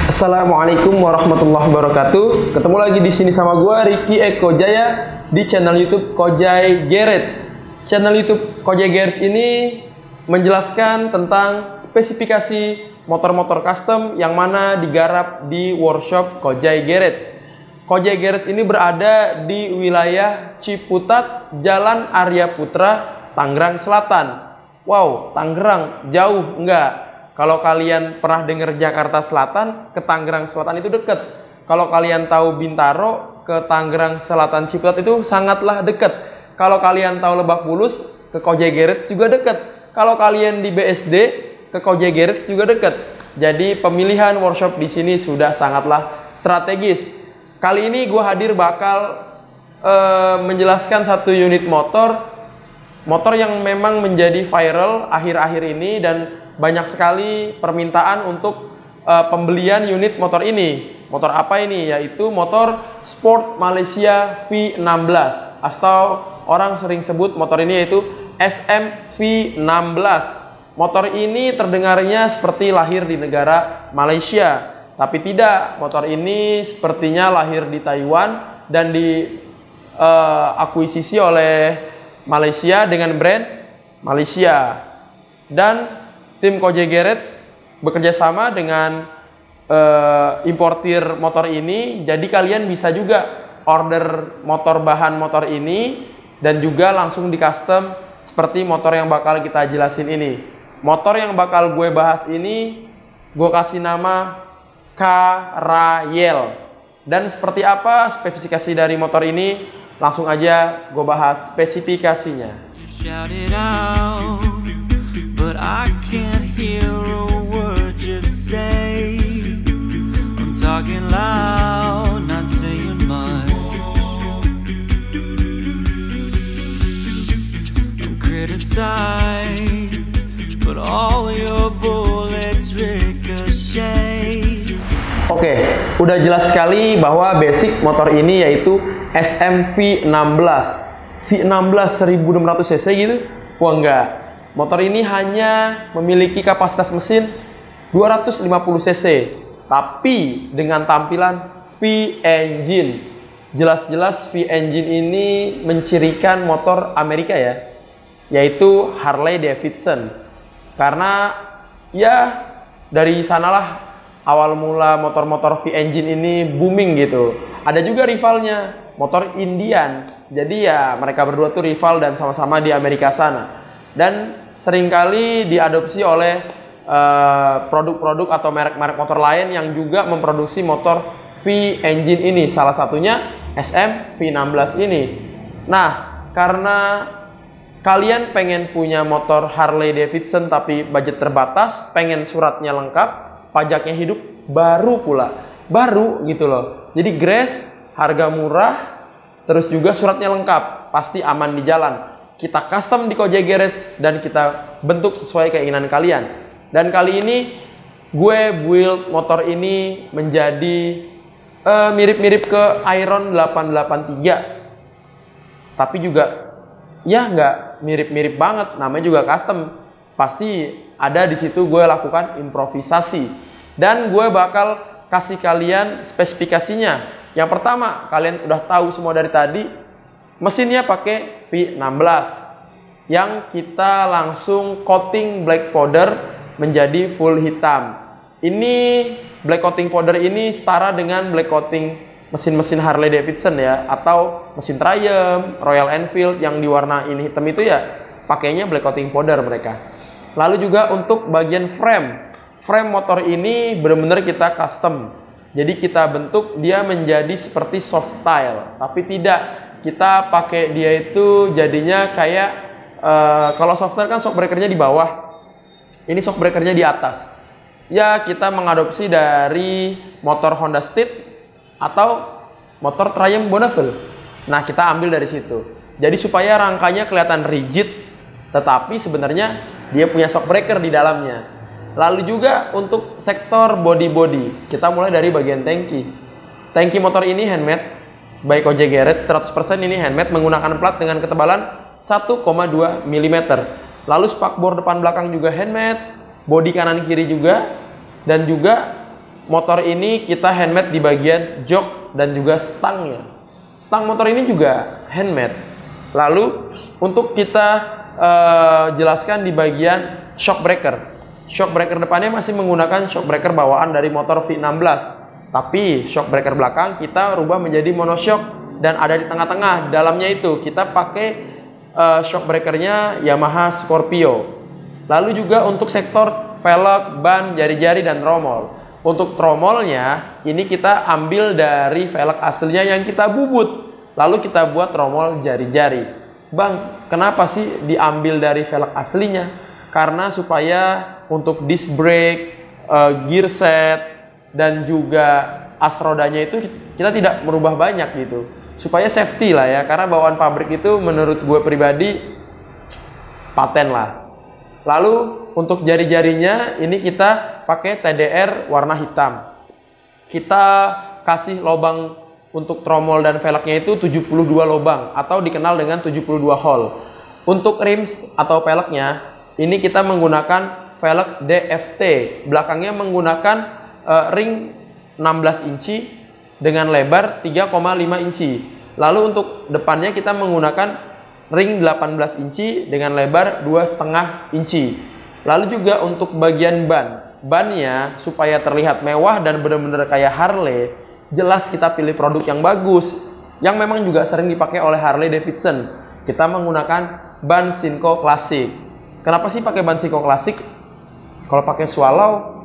Assalamualaikum warahmatullahi wabarakatuh. Ketemu lagi di sini sama gua Ricky Eko Jaya di channel YouTube Kojai Garage. Channel YouTube Kojai Garage ini menjelaskan tentang spesifikasi motor-motor custom yang mana digarap di workshop Kojai Garage. Kojai Garage ini berada di wilayah Ciputat, Jalan Arya Putra, Tangerang Selatan. Wow, Tangerang jauh enggak? Kalau kalian pernah dengar Jakarta Selatan, ke Tangerang Selatan itu dekat. Kalau kalian tahu Bintaro, ke Tangerang Selatan Ciputat itu sangatlah dekat. Kalau kalian tahu Lebak Bulus, ke Kojai Garage juga dekat. Kalau kalian di BSD, ke Kojai Garage juga dekat. Jadi pemilihan workshop di sini sudah sangatlah strategis. Kali ini gue hadir bakal menjelaskan satu unit motor yang memang menjadi viral akhir-akhir ini dan banyak sekali permintaan untuk pembelian unit motor ini. Motor apa ini? Yaitu motor Sport Malaysia V16 atau orang sering sebut motor ini yaitu SM V16. Motor ini terdengarnya seperti lahir di negara Malaysia, tapi tidak. Motor ini sepertinya lahir di Taiwan dan diakuisisi oleh Malaysia dengan brand Malaysia. Dan tim Kojai Garage bekerja sama dengan importir motor ini, jadi kalian bisa juga order bahan motor ini dan juga langsung di custom seperti motor yang bakal kita jelasin ini. Motor yang bakal gue bahas ini gue kasih nama K-Rail. Dan seperti apa spesifikasi dari motor ini, langsung aja gue bahas spesifikasinya. But I can't hear a word you say. I'm talking loud, not saying much. Don't criticize, but all your bullets ricochet. Oke, udah jelas sekali bahwa basic motor ini yaitu SM V16. V16 1600 cc gitu? Wah enggak. Motor ini hanya memiliki kapasitas mesin 250 cc, tapi dengan tampilan V-engine. Jelas-jelas V-engine ini mencirikan motor Amerika ya, yaitu Harley Davidson. Karena ya dari sanalah awal mula motor-motor V-engine ini booming gitu. Ada juga rivalnya, motor Indian. Jadi ya mereka berdua tuh rival dan sama-sama di Amerika sana. Dan seringkali diadopsi oleh produk-produk atau merek-merek motor lain yang juga memproduksi motor V-engine ini. Salah satunya SM V16 ini. Nah, karena kalian pengen punya motor Harley Davidson tapi budget terbatas, pengen suratnya lengkap, pajaknya hidup, baru pula. Baru gitu loh. Jadi grace, harga murah, terus juga suratnya lengkap, pasti aman di jalan. Kita custom di Kojai Garage dan kita bentuk sesuai keinginan kalian. Dan kali ini gue build motor ini menjadi mirip-mirip ke Iron 883. Tapi juga ya nggak mirip-mirip banget, namanya juga custom. Pasti ada di situ gue lakukan improvisasi. Dan gue bakal kasih kalian spesifikasinya. Yang pertama, kalian udah tahu semua dari tadi. Mesinnya pakai V16 yang kita langsung coating black powder menjadi full hitam. Ini black coating powder ini setara dengan black coating mesin-mesin Harley Davidson ya, atau mesin Triumph, Royal Enfield yang diwarnain hitam itu ya pakainya black coating powder mereka. Lalu juga untuk bagian frame motor ini benar-benar kita custom. Jadi kita bentuk dia menjadi seperti soft tile, tapi tidak. Kita pakai dia itu jadinya kayak kalau software kan shockbreakernya di bawah, ini shockbreakernya di atas. Ya kita mengadopsi dari motor Honda Steed atau motor Triumph Bonneville. Nah kita ambil dari situ. Jadi supaya rangkanya kelihatan rigid, tetapi sebenarnya dia punya shockbreaker di dalamnya. Lalu juga untuk sektor body, kita mulai dari bagian tangki. Tangki motor ini handmade by Kojai Garage, 100% ini handmade menggunakan plat dengan ketebalan 1,2 mm. Lalu spakbor depan belakang juga handmade, bodi kanan kiri juga, dan juga motor ini kita handmade di bagian jok dan juga stangnya. Stang motor ini juga handmade. Lalu untuk kita jelaskan di bagian shock breaker. Shock breaker depannya masih menggunakan shock breaker bawaan dari motor V16. Tapi shock breaker belakang kita rubah menjadi monoshock dan ada di tengah-tengah. Dalamnya itu kita pakai shock breakernya Yamaha Scorpio. Lalu juga untuk sektor velg, ban, jari-jari, dan tromol. Untuk tromolnya, ini kita ambil dari velg aslinya yang kita bubut. Lalu kita buat tromol jari-jari. Bang, kenapa sih diambil dari velg aslinya? Karena supaya untuk disc brake, gear set, dan juga as rodanya itu kita tidak merubah banyak gitu. Supaya safety lah ya, karena bawaan pabrik itu menurut gue pribadi paten lah. Lalu untuk jari-jarinya ini kita pakai TDR warna hitam. Kita kasih lubang untuk tromol dan velgnya itu 72 lubang atau dikenal dengan 72 hole. Untuk rims atau velgnya ini kita menggunakan velg DFT. Belakangnya menggunakan ring 16 inci dengan lebar 3,5 inci. Lalu untuk depannya kita menggunakan ring 18 inci dengan lebar 2,5 inci. Lalu juga untuk bagian bannya supaya terlihat mewah dan benar-benar kayak Harley, jelas kita pilih produk yang bagus, yang memang juga sering dipakai oleh Harley Davidson. Kita menggunakan ban Sinco Classic. Kenapa sih pakai ban Sinco Classic? Kalau pakai Swallow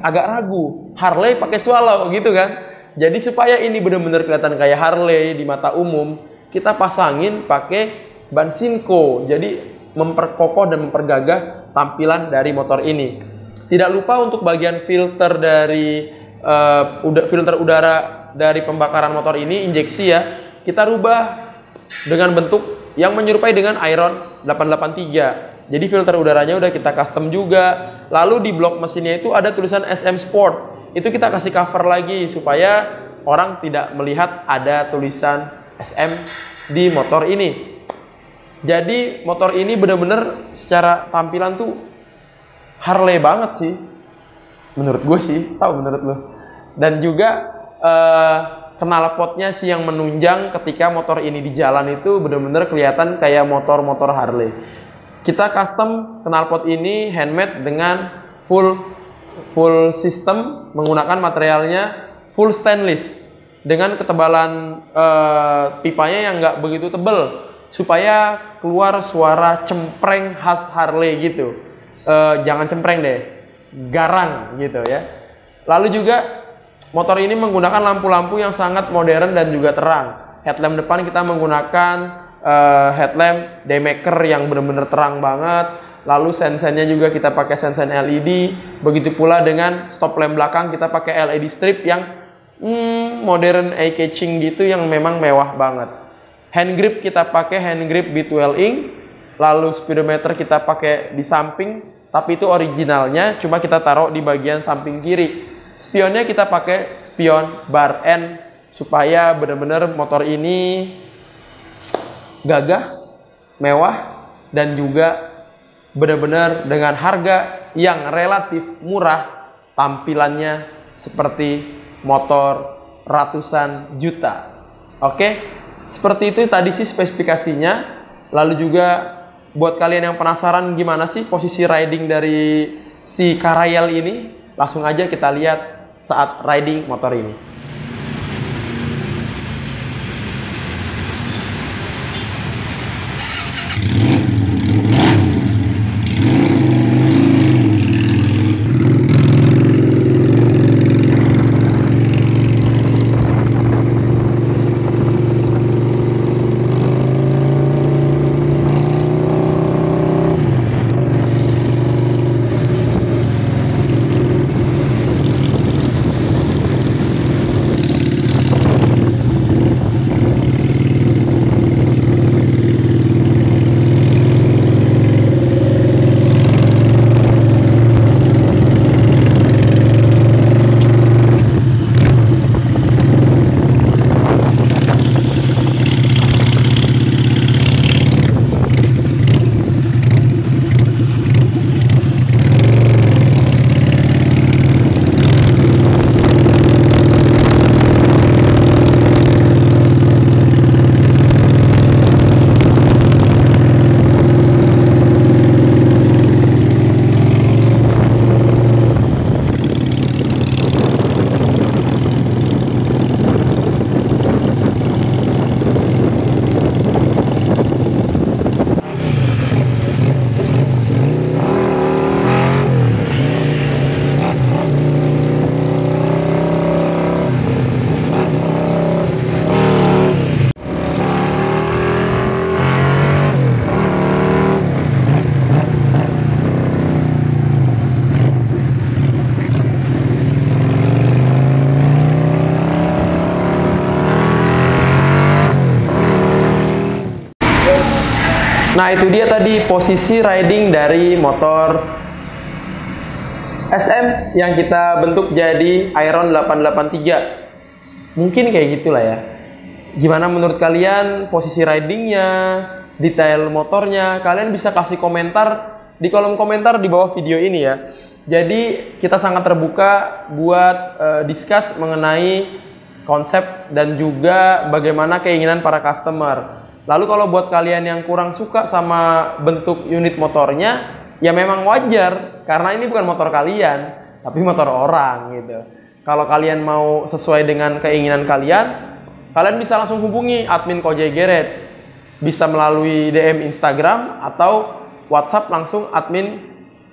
agak ragu. Harley pakai Swallow gitu kan. Jadi supaya ini benar-benar kelihatan kayak Harley di mata umum, kita pasangin pakai ban Sinco. Jadi memperkokoh dan mempergagah tampilan dari motor ini. Tidak lupa untuk bagian filter dari filter udara dari pembakaran motor ini, injeksi ya, kita rubah dengan bentuk yang menyerupai dengan Iron 883. Jadi filter udaranya udah kita custom juga. Lalu di blok mesinnya itu ada tulisan SM Sport. Itu kita kasih cover lagi supaya orang tidak melihat ada tulisan SM di motor ini. Jadi motor ini bener-bener secara tampilan tuh Harley banget sih. Menurut gue sih, tahu menurut lo. Dan juga knalpotnya sih yang menunjang ketika motor ini di jalan itu bener-bener kelihatan kayak motor-motor Harley. Kita custom knalpot ini handmade dengan full system, menggunakan materialnya full stainless dengan ketebalan pipanya yang nggak begitu tebel supaya keluar suara cempreng khas Harley gitu. Jangan cempreng deh, garang gitu ya. Lalu juga motor ini menggunakan lampu-lampu yang sangat modern dan juga terang. Headlamp depan kita menggunakan headlamp daymaker yang benar-benar terang banget. Lalu sen-sennya juga kita pakai sen-sen LED. Begitu pula dengan stop lamp belakang kita pakai LED strip yang modern eye catching gitu, yang memang mewah banget. Hand grip kita pakai hand grip B12 ink. Lalu speedometer kita pakai di samping, tapi itu originalnya, cuma kita taruh di bagian samping kiri. Spionnya kita pakai spion bar N supaya benar-benar motor ini gagah, mewah, dan juga benar-benar dengan harga yang relatif murah, tampilannya seperti motor ratusan juta. Oke, seperti itu tadi sih spesifikasinya. Lalu juga buat kalian yang penasaran gimana sih posisi riding dari si Carael ini, langsung aja kita lihat saat riding motor ini. Nah, itu dia tadi posisi riding dari motor SM yang kita bentuk jadi Iron 883. Mungkin kayak gitulah ya. Gimana menurut kalian posisi ridingnya, detail motornya? Kalian bisa kasih komentar di kolom komentar di bawah video ini ya. Jadi kita sangat terbuka buat discuss mengenai konsep dan juga bagaimana keinginan para customer. Lalu kalau buat kalian yang kurang suka sama bentuk unit motornya, ya memang wajar karena ini bukan motor kalian, tapi motor orang gitu. Kalau kalian mau sesuai dengan keinginan kalian, kalian bisa langsung hubungi admin Kojai Garage. Bisa melalui DM Instagram atau WhatsApp langsung admin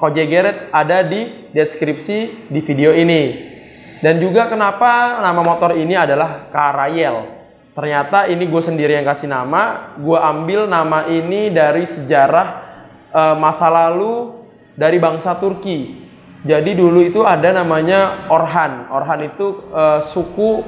Kojai Garage, ada di deskripsi di video ini. Dan juga kenapa nama motor ini adalah Karayel. Ternyata ini gue sendiri yang kasih nama. Gue ambil nama ini dari sejarah masa lalu dari bangsa Turki. Jadi dulu itu ada namanya Orhan. Orhan itu suku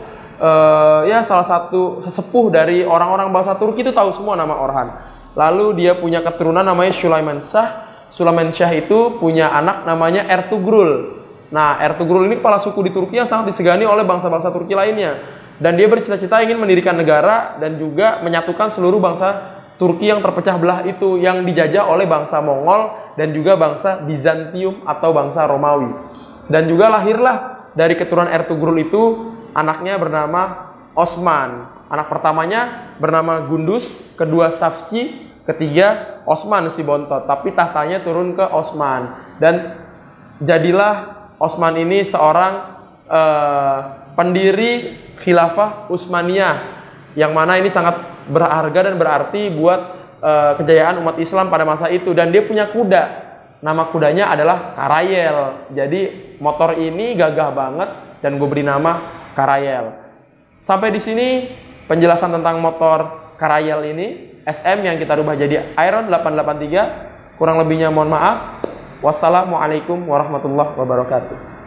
ya salah satu sesepuh dari orang-orang bangsa Turki, itu tahu semua nama Orhan. Lalu dia punya keturunan namanya Sulaiman Shah. Sulaiman Shah itu punya anak namanya Ertugrul. Nah, Ertugrul ini kepala suku di Turki yang sangat disegani oleh bangsa-bangsa Turki lainnya. Dan dia bercita-cita ingin mendirikan negara dan juga menyatukan seluruh bangsa Turki yang terpecah belah itu, yang dijajah oleh bangsa Mongol dan juga bangsa Bizantium atau bangsa Romawi. Dan juga lahirlah dari keturunan Ertugrul itu anaknya bernama Osman. Anak pertamanya bernama Gunduz, kedua Safki, ketiga Osman si bontot. Tapi tahtanya turun ke Osman. Dan jadilah Osman ini seorang pendiri Khilafah Utsmaniyah, yang mana ini sangat berharga dan berarti buat kejayaan umat Islam pada masa itu. Dan dia punya kuda, nama kudanya adalah Karayel. Jadi motor ini gagah banget dan gue beri nama Karayel. Sampai di sini penjelasan tentang motor Karayel ini, SM yang kita rubah jadi Iron 883. Kurang lebihnya mohon maaf. Wassalamualaikum warahmatullahi wabarakatuh.